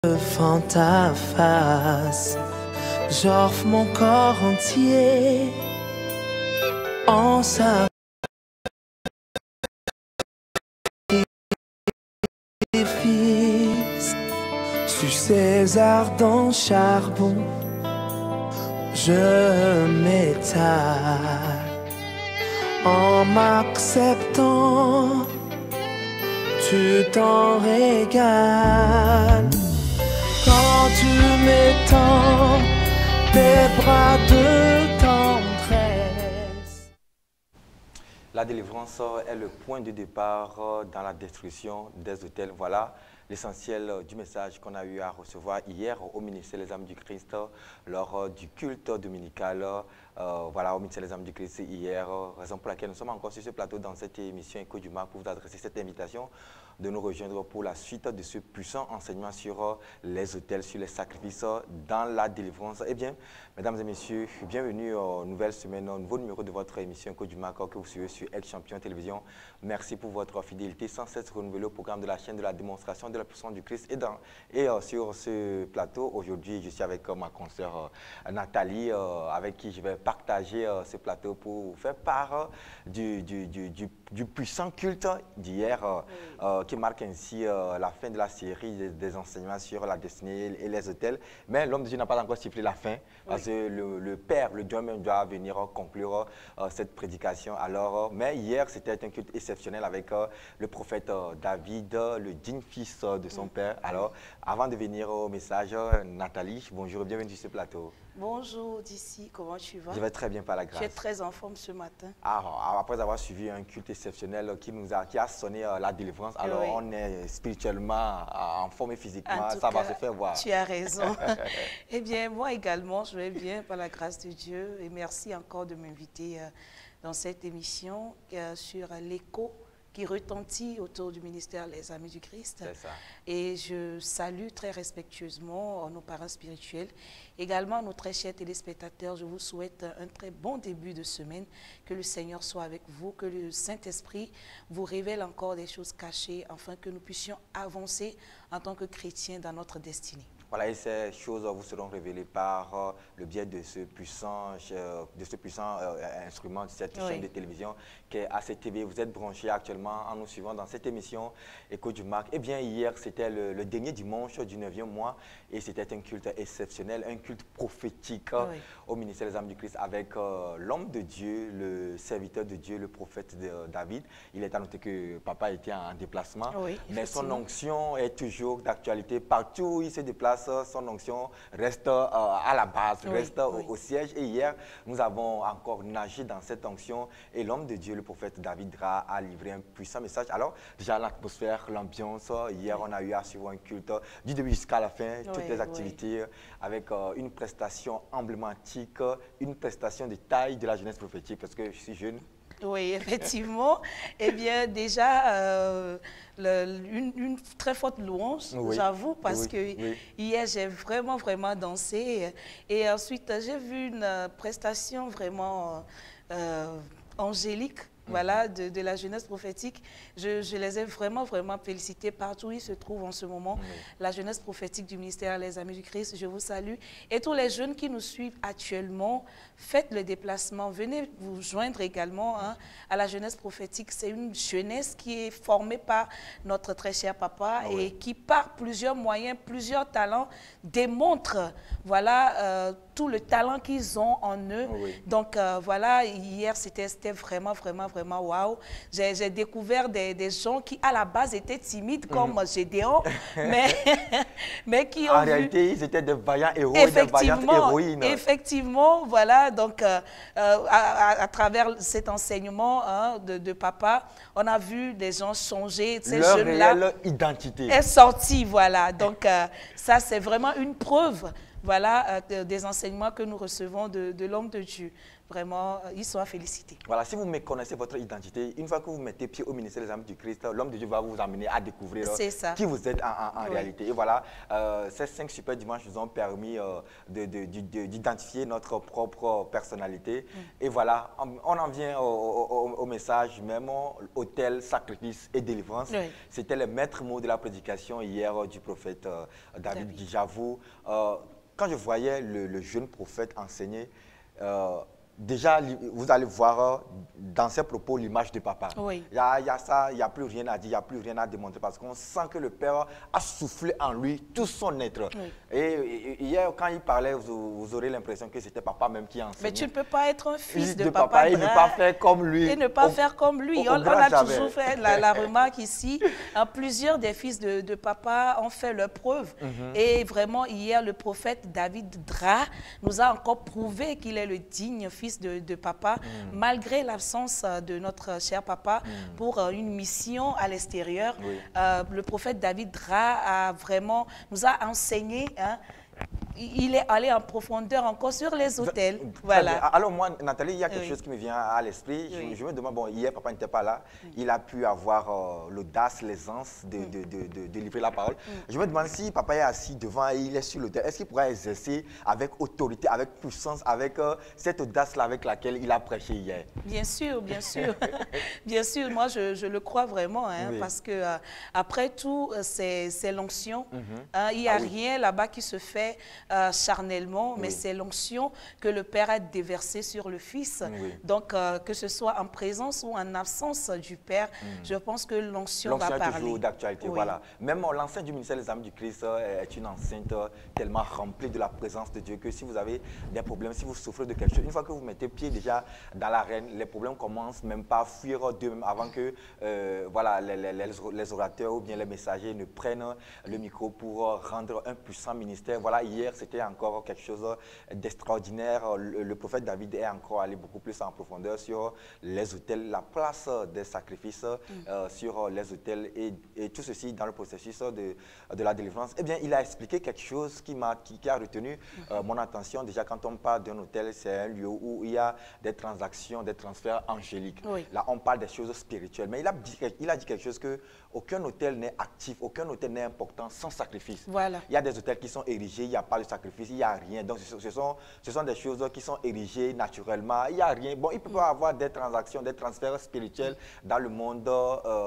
Devant ta face, j'offre mon corps entier en sacrifice. Sur ces ardents charbons, je m'étale. En m'acceptant, tu t'en régales. Quand tu m'étends tes bras de tendresse. La délivrance est le point de départ dans la destruction des autels. Voilà l'essentiel du message qu'on a eu à recevoir hier au ministère des âmes du Christ lors du culte dominical. Voilà, au ministère des âmes du Christ hier, raison pour laquelle nous sommes encore sur ce plateau dans cette émission Écho du Marc pour vous adresser cette invitation de nous rejoindre pour la suite de ce puissant enseignement sur les autels, sur les sacrifices dans la délivrance. Eh bien, mesdames et messieurs, bienvenue nouvelle semaine, nouveau numéro de votre émission Écho du Marc que vous suivez sur El Champion Télévision. Merci pour votre fidélité sans cesse renouvelée au programme de la chaîne de la démonstration de la puissance du Christ. Et sur ce plateau, aujourd'hui, je suis avec ma consoeur Nathalie, avec qui je vais partager ce plateau pour vous faire part du puissant culte d'hier, qui marque ainsi la fin de la série des enseignements sur la destinée et les autels. Mais l'homme de Dieu n'a pas encore sifflé la fin, parce que le Père, le Dieu même, doit venir conclure cette prédication. Alors, mais hier, c'était un culte exceptionnel avec le prophète David, le digne fils de son Père. Alors, avant de venir au message, Nathalie, bonjour et bienvenue sur ce plateau. Bonjour d'ici, comment tu vas? Je vais très bien par la grâce. Tu es très en forme ce matin. Après avoir suivi un culte exceptionnel qui a sonné la délivrance, alors oui, on est spirituellement en forme et physiquement, ça va se faire voir. Tu as raison. Eh bien, moi également, je vais bien par la grâce de Dieu et merci encore de m'inviter dans cette émission sur l'écho qui retentit autour du ministère Les Amis du Christ. C'est ça. Et je salue très respectueusement nos parents spirituels. Également, nos très chers téléspectateurs, je vous souhaite un très bon début de semaine. Que le Seigneur soit avec vous, que le Saint-Esprit vous révèle encore des choses cachées, afin que nous puissions avancer en tant que chrétiens dans notre destinée. Voilà, et ces choses vous seront révélées par le biais de ce puissant instrument de cette chaîne de télévision qui est ACTV. Vous êtes branchés actuellement en nous suivant dans cette émission Écho du Marc. Eh bien, hier, c'était le dernier dimanche du 9e mois et c'était un culte exceptionnel, un culte prophétique au ministère des âmes du Christ avec l'homme de Dieu, le serviteur de Dieu, le prophète David. Il est à noter que papa était en déplacement, mais son onction est toujours d'actualité. Partout où il se déplace, son onction reste à la base, reste au siège. Et hier, nous avons encore nagé dans cette onction et l'homme de Dieu, le prophète David, a livré un puissant message. Alors, déjà l'atmosphère, l'ambiance, hier on a eu à suivre un culte du début jusqu'à la fin, toutes les activités avec une prestation emblématique, une prestation de taille de la jeunesse prophétique parce que je suis jeune. Oui, effectivement. Eh bien, déjà, une très forte louange, j'avoue, parce que hier, j'ai vraiment dansé. Et ensuite, j'ai vu une prestation vraiment angélique. Voilà, de la jeunesse prophétique. Je les ai vraiment félicités partout où ils se trouvent en ce moment. La jeunesse prophétique du ministère Les Amis du Christ, je vous salue. Et tous les jeunes qui nous suivent actuellement, faites le déplacement. Venez vous joindre également à la jeunesse prophétique. C'est une jeunesse qui est formée par notre très cher papa et qui, par plusieurs moyens, plusieurs talents, démontre tout le talent qu'ils ont en eux. Donc, voilà, hier, c'était vraiment waouh. J'ai découvert des gens qui, à la base, étaient timides, comme Gédéon, mais qui ont en réalité, ils étaient des vaillants héros et des vaillantes héroïnes. Effectivement, voilà. Donc, à travers cet enseignement de papa, on a vu des gens changer. Ces jeunes-là, leur réelle identité est sortie, voilà. Donc, ça, c'est vraiment une preuve. Voilà des enseignements que nous recevons de l'homme de Dieu. vraiment, ils sont à féliciter. Voilà, si vous méconnaissez votre identité, une fois que vous mettez pied au ministère des Âmes du Christ, l'homme de Dieu va vous amener à découvrir qui vous êtes en réalité. Et voilà, ces 5 super dimanches nous ont permis d'identifier notre propre personnalité. Et voilà, on en vient au message même, autel, sacrifice et délivrance. C'était le maître mot de la prédication hier du prophète David. J'avoue, quand je voyais le jeune prophète enseigner, déjà, vous allez voir dans ses propos l'image de papa. Il y a ça, il n'y a plus rien à dire, il n'y a plus rien à démontrer parce qu'on sent que le Père a soufflé en lui tout son être. Et hier, quand il parlait, vous aurez l'impression que c'était papa même qui enseignait. Mais tu ne peux pas être un fils de papa et ne pas faire comme lui. Et ne pas faire comme lui. On a toujours fait la remarque ici. Plusieurs des fils de papa ont fait leur preuve. Et vraiment, hier, le prophète David Dra nous a encore prouvé qu'il est le digne fils de papa, malgré l'absence de notre cher papa pour une mission à l'extérieur. Le prophète David Dra nous a enseigné, il est allé en profondeur encore sur les autels. Voilà. Alors moi, Nathalie, il y a quelque chose qui me vient à l'esprit. Je me demande, bon, hier, papa n'était pas là. Il a pu avoir l'audace, l'aisance de livrer la parole. Je me demande si papa est assis devant et il est sur l'autel. Est-ce qu'il pourra exercer avec autorité, avec puissance, avec cette audace-là avec laquelle il a prêché hier? Bien sûr, bien sûr. Bien sûr, moi, je le crois vraiment. Parce que après tout, c'est l'onction. Il n'y a rien là-bas qui se fait charnellement, mais c'est l'onction que le Père a déversée sur le Fils. Donc, que ce soit en présence ou en absence du Père, je pense que l'onction va parler. L'onction est toujours d'actualité, voilà. Même l'enceinte du ministère des Âmes du Christ est une enceinte tellement remplie de la présence de Dieu que si vous avez des problèmes, si vous souffrez de quelque chose, une fois que vous mettez pied déjà dans l'arène, les problèmes commencent même pas à fuir d'eux-mêmes avant que voilà, les orateurs ou bien les messagers ne prennent le micro pour rendre un puissant ministère. Voilà, hier, c'était encore quelque chose d'extraordinaire. Le prophète David est encore allé beaucoup plus en profondeur sur les autels, la place des sacrifices sur les autels et tout ceci dans le processus de la délivrance. Eh bien, il a expliqué quelque chose qui a retenu mon attention. Déjà, quand on parle d'un autel, c'est un lieu où il y a des transactions, des transferts angéliques. Là, on parle des choses spirituelles. Mais il a dit quelque chose que aucun autel n'est actif, aucun autel n'est important sans sacrifice. Voilà. Il y a des autels qui sont érigés, il n'y a pas de sacrifice, il n'y a rien. Donc, ce sont des choses qui sont érigées naturellement. Il n'y a rien. Bon, il peut pas avoir des transactions, des transferts spirituels dans le monde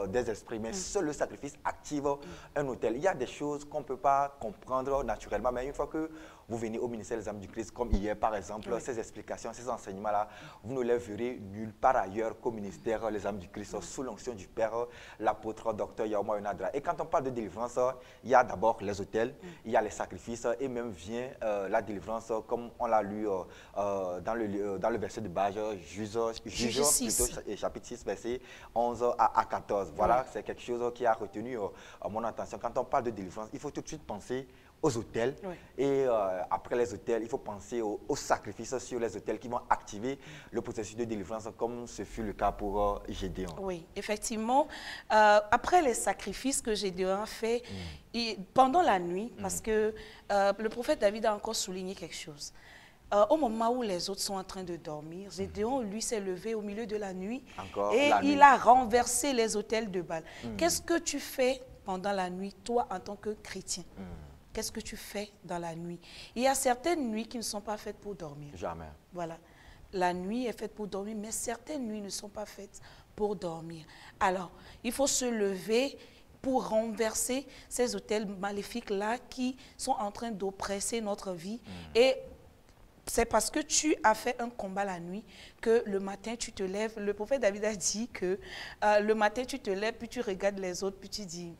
des esprits, mais seul le sacrifice active un autel. Il y a des choses qu'on ne peut pas comprendre naturellement, mais une fois que vous venez au ministère des Âmes du Christ, comme hier par exemple, ces explications, ces enseignements-là, vous ne les verrez nulle part ailleurs qu'au ministère des Âmes du Christ, sous l'onction du Père, l'apôtre Dr Yaoma Yonadra. Et quand on parle de délivrance, il y a d'abord les autels, il y a les sacrifices et même vient la délivrance, comme on l'a lu dans le verset de base, Juge chapitre 6, verset 11 à 14. Voilà, c'est quelque chose qui a retenu mon attention. Quand on parle de délivrance, il faut tout de suite penser aux autels et après les autels, il faut penser aux sacrifices sur les autels qui vont activer le processus de délivrance comme ce fut le cas pour Gédéon. Oui, effectivement. Après les sacrifices que Gédéon a fait pendant la nuit, parce que le prophète David a encore souligné quelque chose. Au moment où les autres sont en train de dormir, Gédéon, lui, s'est levé au milieu de la nuit et il a renversé les autels de Baal. Qu'est-ce que tu fais pendant la nuit, toi, en tant que chrétien? Qu'est-ce que tu fais dans la nuit? Il y a certaines nuits qui ne sont pas faites pour dormir. Jamais. Voilà. La nuit est faite pour dormir, mais certaines nuits ne sont pas faites pour dormir. Alors, il faut se lever pour renverser ces autels maléfiques-là qui sont en train d'oppresser notre vie. Et c'est parce que tu as fait un combat la nuit que le matin, tu te lèves. Le prophète David a dit que le matin, tu te lèves, puis tu regardes les autres, puis tu dis...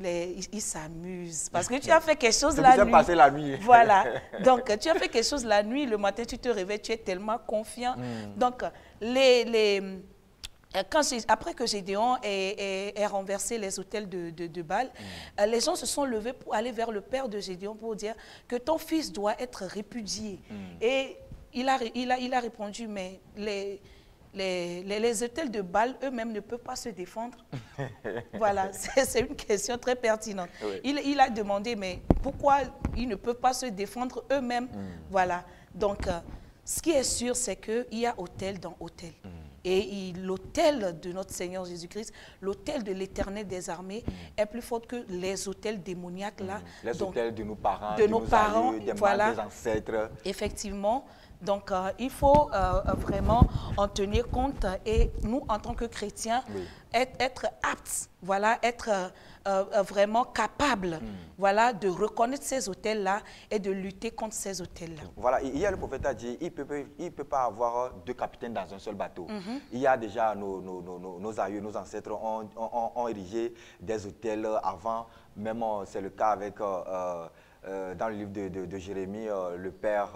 Ils s'amusent parce que tu as fait quelque chose la nuit. Passer la nuit. Voilà. Donc, tu as fait quelque chose la nuit, le matin, tu te réveilles, tu es tellement confiant. Donc, après que Gédéon ait renversé les autels de Baal, les gens se sont levés pour aller vers le père de Gédéon pour dire que ton fils doit être répudié. Et il a répondu, mais les autels de Baal eux-mêmes ne peuvent pas se défendre. Voilà, c'est une question très pertinente. Il a demandé, mais pourquoi ils ne peuvent pas se défendre eux-mêmes? Voilà, donc ce qui est sûr, c'est qu'il y a hôtel dans hôtel. Et l'hôtel de notre Seigneur Jésus-Christ, l'hôtel de l'Éternel des armées, est plus fort que les hôtels démoniaques là. Les hôtels de nos parents, de nos parents, aïeux, des voilà, des ancêtres. Effectivement. Donc, il faut vraiment en tenir compte et nous, en tant que chrétiens, être aptes, voilà, être vraiment capables, voilà, de reconnaître ces hôtels-là et de lutter contre ces hôtels-là. Voilà, hier le prophète a dit, il peut pas avoir deux capitaines dans un seul bateau. Il y a déjà nos aïeux, nos ancêtres ont érigé des hôtels avant, même c'est le cas avec, dans le livre de Jérémie, le père...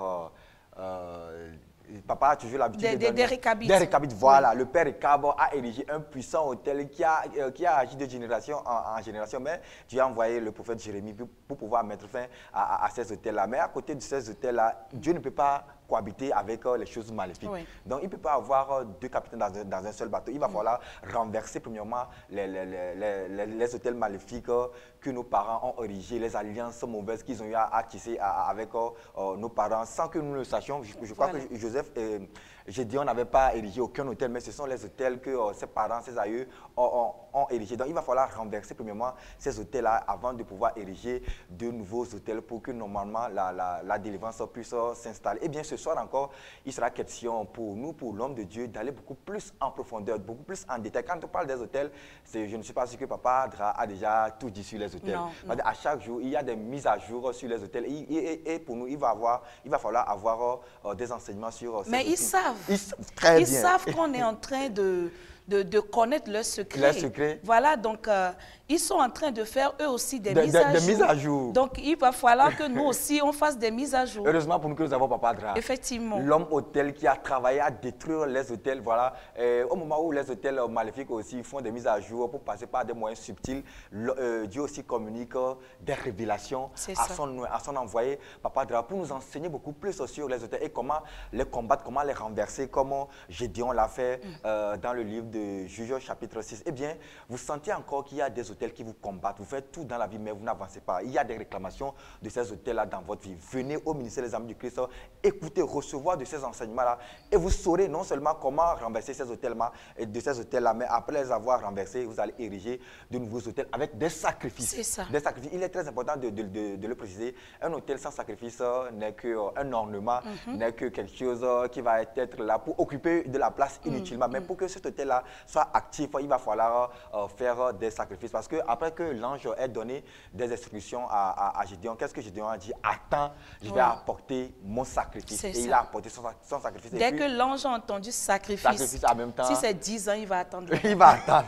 papa a toujours l'habitude des Récabites. Des Récabites, voilà. Oui. Le père Récab a érigé un puissant hôtel qui a agi de génération en génération. Mais Dieu a envoyé le prophète Jérémie pour pouvoir mettre fin à ces hôtels-là. Mais à côté de ces hôtels-là, Dieu ne peut pas cohabiter avec les choses maléfiques. Oui. Donc, il ne peut pas avoir deux capitaines dans un seul bateau. Il va falloir renverser, premièrement, les hôtels maléfiques que nos parents ont érigés, les alliances mauvaises qu'ils ont eu à tisser avec nos parents, sans que nous le sachions. Je crois que Joseph et Gédéon n'avaient pas érigé aucun hôtel, mais ce sont les hôtels que ses parents, ses aïeux ont érigés. Donc, il va falloir renverser, premièrement, ces hôtels-là avant de pouvoir ériger de nouveaux hôtels pour que, normalement, la délivrance puisse s'installer. Et bien, ce soir encore, il sera question pour nous, pour l'homme de Dieu, d'aller beaucoup plus en profondeur, beaucoup plus en détail. Quand on parle des hôtels, je ne suis pas sûr que Papa Dra a déjà tout dit sur les hôtels. Non. À chaque jour, il y a des mises à jour sur les hôtels. Et pour nous, il va falloir avoir des enseignements sur ces hôtels. Mais ils savent. Ils savent qu'on est en train de connaître leurs secrets. Leurs secrets. Voilà, donc ils sont en train de faire eux aussi des mises à jour. Donc il va falloir que nous aussi, on fasse des mises à jour. Heureusement pour nous que nous avons Papa Dra. Effectivement. L'homme hôtel qui a travaillé à détruire les hôtels, voilà. Au moment où les hôtels maléfiques aussi font des mises à jour pour passer par des moyens subtils, Dieu aussi communique des révélations à son envoyé, Papa Dra, pour nous enseigner beaucoup plus sur les hôtels et comment les combattre, comment les renverser, comment Gédéon l'a fait dans le livre de Juges chapitre 6. Eh bien, vous sentez encore qu'il y a des hôtels qui vous combattent. Vous faites tout dans la vie, mais vous n'avancez pas. Il y a des réclamations de ces hôtels-là dans votre vie. Venez au ministère des Armées du Christ, écoutez, recevoir de ces enseignements-là, et vous saurez non seulement comment renverser ces hôtels-là, mais après les avoir renversés, vous allez ériger de nouveaux hôtels avec des sacrifices. C'est ça. Des sacrifices. Il est très important de le préciser. Un hôtel sans sacrifice n'est qu'un ornement, n'est que quelque chose qui va être là pour occuper de la place inutilement. Mais pour que cet hôtel-là soit actif, il va falloir faire des sacrifices. Parce que après que l'ange ait donné des instructions à Gédéon, qu'est-ce que Gédéon a dit? Attends, je vais apporter mon sacrifice. Et il a apporté son sacrifice. Dès que l'ange a entendu sacrifice, en même temps, si c'est 10 ans, il va attendre. Il va attendre.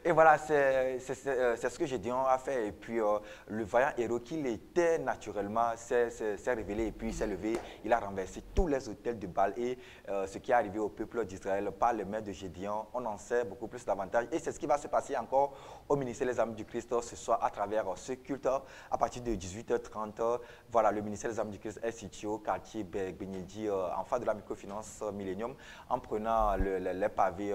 Et voilà, c'est ce que Gédéon a fait. Et puis, le vaillant héros qu'il était naturellement s'est révélé et puis il s'est levé. Il a renversé tous les hôtels de Baal. Et ce qui est arrivé au peuple d'Israël par le maître de Gédéon, on en sait beaucoup plus davantage. Et c'est ce qui va se passer encore au ministère des Armées du Christ ce soir à travers ce culte. À partir de 18h30, voilà, le ministère des Armées du Christ est situé au quartier Benyedi, en face de la microfinance Millennium. En prenant les pavés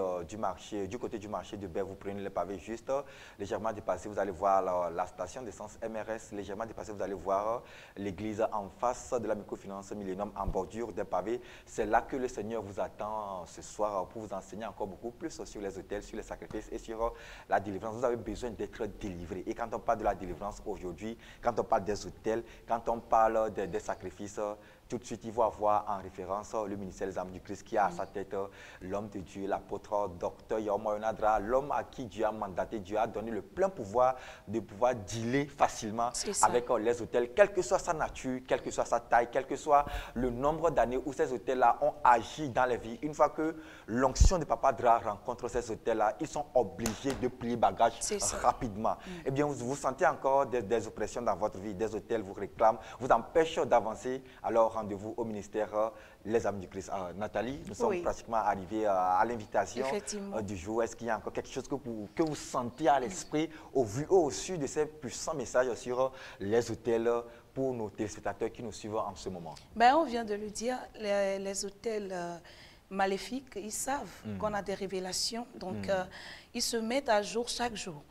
du côté du marché de Baie, vous prenez les pavés juste légèrement dépassés, vous allez voir la station d'essence MRS légèrement dépassée, vous allez voir l'église en face de la microfinance Millennium en bordure des pavés. C'est là que le Seigneur vous attend ce soir pour vous enseigner encore beaucoup plus sur les hôtels, sur les sacrifices et sur la délivrance. Vous avez besoin d'être délivré. Et quand on parle de la délivrance aujourd'hui, quand on parle des hôtels, quand on parle des sacrifices, tout de suite, il faut avoir en référence le ministère des Armées du Christ qui a à sa tête l'homme de Dieu, l'apôtre Docteur Yaoma Yonadra, l'homme à qui Dieu a mandaté, Dieu a donné le plein pouvoir de pouvoir dealer facilement avec les hôtels, quelle que soit sa nature, quelle que soit sa taille, quel que soit le nombre d'années où ces hôtels-là ont agi dans les vies. Une fois que l'onction de Papa Dra rencontre ces hôtels-là, ils sont obligés de plier bagage rapidement. Eh bien, vous sentez encore des oppressions dans votre vie, des hôtels vous réclament, vous empêchent d'avancer. Alors, rendez-vous au ministère Les Armées du Christ. Nathalie, nous sommes pratiquement arrivés à l'invitation du jour. Est-ce qu'il y a encore quelque chose que vous sentez à l'esprit au vu et au su de ces puissants messages sur les hôtels pour nos téléspectateurs qui nous suivent en ce moment? Ben, on vient de le dire, les hôtels maléfiques, ils savent qu'on a des révélations, donc ils se mettent à jour chaque jour.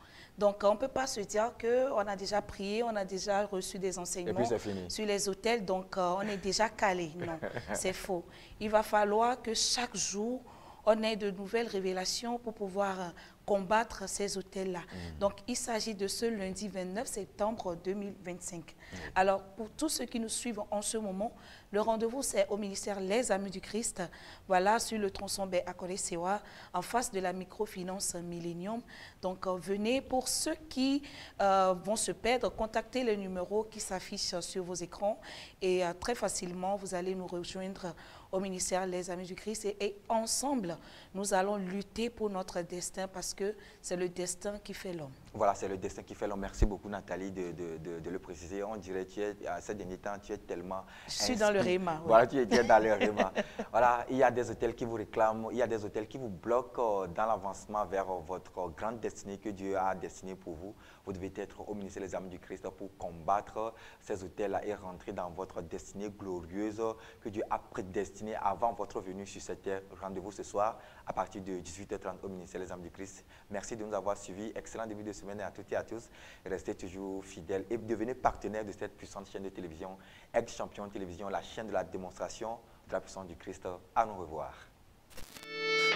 Donc, on ne peut pas se dire qu'on a déjà prié, on a déjà reçu des enseignements sur les autels, donc on est déjà calé. Non, c'est faux. Il va falloir que chaque jour, on ait de nouvelles révélations pour pouvoir combattre ces autels-là. Donc, il s'agit de ce lundi 29 septembre 2025. Alors, pour tous ceux qui nous suivent en ce moment, le rendez-vous, c'est au ministère Les Amis du Christ, voilà, sur le tronçon Baie à Kolé-Sewa, en face de la microfinance Millennium. Donc, venez. Pour ceux qui vont se perdre, contactez le numéro qui s'affiche sur vos écrans et très facilement, vous allez nous rejoindre au ministère Les Amis du Christ et ensemble, nous allons lutter pour notre destin parce que c'est le destin qui fait l'homme. Voilà, c'est le destin qui fait l'homme. Merci beaucoup Nathalie de le préciser. On dirait que ces derniers temps, tu es tellement... Je suis dans le Réma. Oui. Voilà, tu es dans le Réma. Voilà, il y a des hôtels qui vous réclament, il y a des hôtels qui vous bloquent dans l'avancement vers votre grande destinée que Dieu a destinée pour vous. Vous devez être au ministère des Amis du Christ pour combattre ces hôtels-là et rentrer dans votre destinée glorieuse que Dieu a prédestinée avant votre venue sur cette terre. Rendez-vous ce soir à partir de 18h30 au ministère des Amis du Christ. Merci de nous avoir suivis. Excellent début de semaine à toutes et à tous. Restez toujours fidèles et devenez partenaires de cette puissante chaîne de télévision, Ex-Champion Télévision, la chaîne de la démonstration de la puissance du Christ. À nous revoir.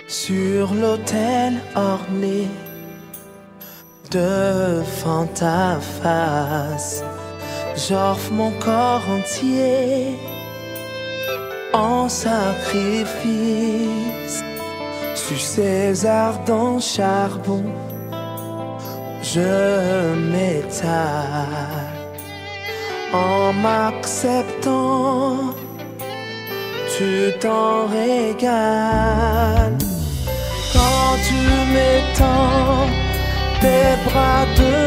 Sur l'autel orné devant ta face, j'offre mon corps entier en sacrifice. Sur ces ardents charbons, je m'étale. En m'acceptant, tu t'en régales. Quand tu m'étends tes bras de